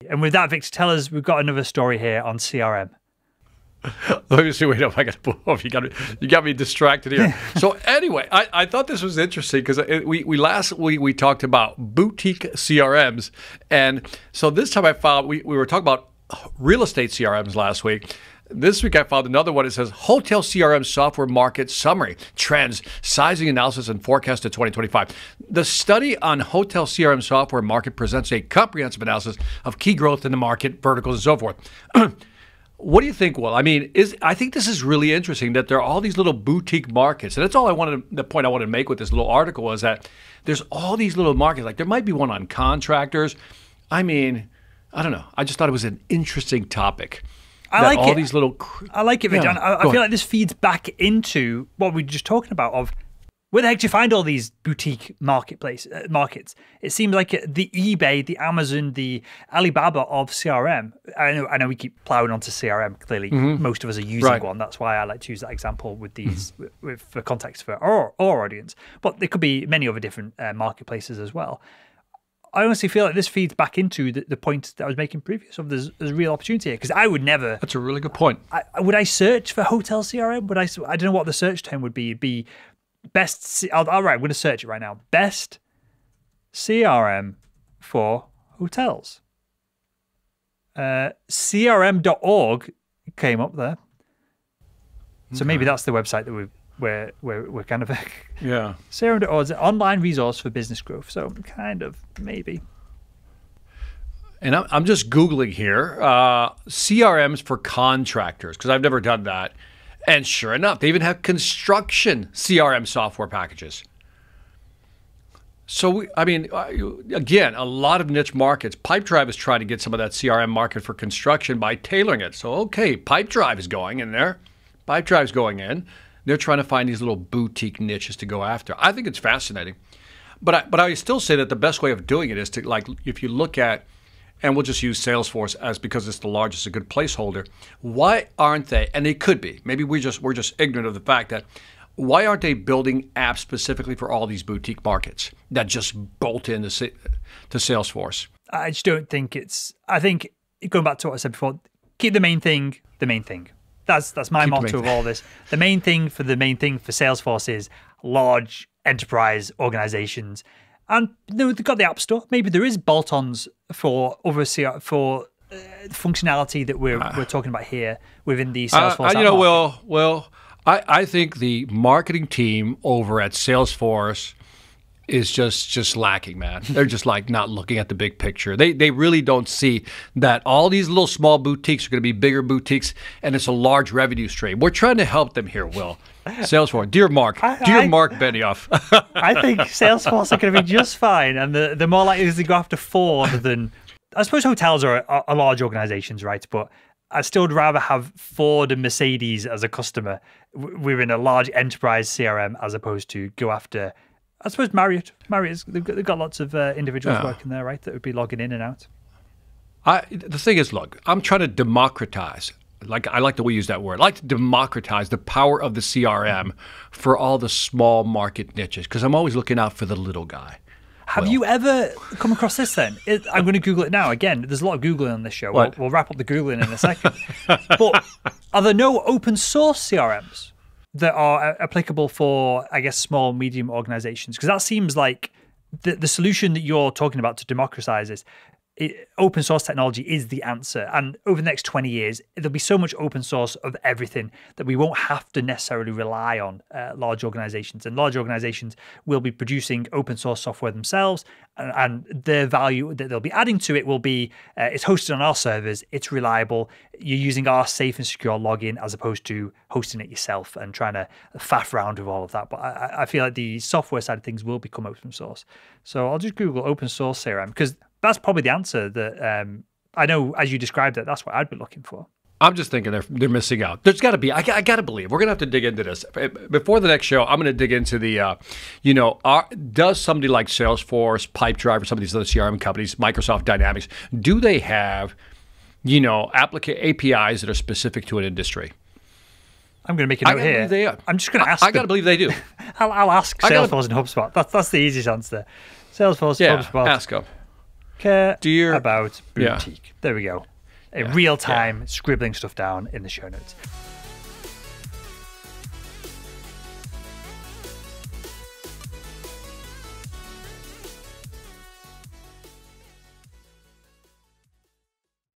And with that, Victor, tell us, we've got another story here on CRM. Let me see. Wait, I got to pull off. You got me distracted here. So anyway, I thought this was interesting because we talked about boutique CRMs, and so this time I found we were talking about real estate CRMs last week. This week I found another one. It says Hotel CRM Software Market Summary, Trends, Sizing Analysis, and Forecast to 2025. The study on Hotel CRM Software Market presents a comprehensive analysis of key growth in the market, verticals, and so forth. What do you think, Will? I mean, I think this is really interesting that there are all these little boutique markets. And that's all the point I wanted to make with this little article was that there's all these little markets. Like there might be one on contractors. I mean, I don't know. I just thought it was an interesting topic. I like all it. These little I like it, Victor. I feel like this feeds back into what we were just talking about of where the heck do you find all these boutique markets? It seems like the eBay, the Amazon, the Alibaba of CRM. I know we keep plowing onto CRM. Clearly, most of us are using one. That's why I like to use that example with these for context for our audience. But there could be many other different marketplaces as well. I honestly feel like this feeds back into the point that I was making previous of there's a real opportunity here because I would never. That's a really good point. Would I search for hotel CRM? I don't know what the search term would be. It'd be best. All right, I'm going to search it right now. Best CRM for hotels. CRM.org came up there. So maybe that's the website that we're kind of CRM.org is an online resource for business growth. So kind of maybe. And I'm just Googling here CRMs for contractors because I've never done that. And sure enough, they even have construction CRM software packages. So, again, a lot of niche markets. Pipedrive is trying to get some of that CRM market for construction by tailoring it. So, okay, Pipedrive is going in there. Pipedrive's going in. They're trying to find these little boutique niches to go after. I think it's fascinating. But I still say that the best way of doing it is to, like, if you look at, and we'll just use Salesforce as because it's the largest, a good placeholder. Why aren't they? And they could be. Maybe we're just ignorant of the fact that why aren't they building apps specifically for all these boutique markets that just bolt into to Salesforce? I just don't think it's. I think going back to what I said before, keep the main thing the main thing. That's my motto of all this. The main thing for Salesforce is large enterprise organizations. And they've got the App Store. Maybe there is bolt-ons for other functionality that we're talking about here within the Salesforce. I think the marketing team over at Salesforce is just lacking, man. They're just like not looking at the big picture. They really don't see that all these little small boutiques are going to be bigger boutiques, and it's a large revenue stream. We're trying to help them here, Will. Salesforce, dear Mark Benioff. I think Salesforce are going to be just fine, and the more likely is to go after Ford than. I suppose hotels are large organizations, right? But I still would rather have Ford and Mercedes as a customer within a large enterprise CRM as opposed to go after. I suppose Marriott. They've got lots of individuals working there, right? That would be logging in and out. The thing is, look, I'm trying to democratize. I like the way you use that word. I like to democratize the power of the CRM for all the small market niches because I'm always looking out for the little guy. Have you ever come across this then? I'm going to Google it now. Again, there's a lot of Googling on this show. We'll wrap up the Googling in a second. But are there no open source CRMs that are applicable for, I guess, small, medium organizations? Because that seems like the solution that you're talking about to democratize this. Open source technology is the answer. And over the next 20 years, there'll be so much open source of everything that we won't have to necessarily rely on large organizations. And large organizations will be producing open source software themselves. And the value that they'll be adding to it will be, it's hosted on our servers, it's reliable, you're using our safe and secure login as opposed to hosting it yourself and trying to faff around with all of that. But I feel like the software side of things will become open source. So I'll just Google open source CRM because that's probably the answer that I know as you described it, that's what I'd be looking for. I'm just thinking they're missing out. There's got to be. I got to believe we're going to have to dig into this before the next show. I'm going to dig into the, does somebody like Salesforce, Pipedrive, or some of these other CRM companies, Microsoft Dynamics, do they have, APIs that are specific to an industry? I'm going to make a note here. They are. I'm just going to ask. I got to believe they do. I'll ask Salesforce and HubSpot. That's the easiest answer. Salesforce, HubSpot. Ask them. Care Dear, about yeah. boutique. There we go. In real time, scribbling stuff down in the show notes.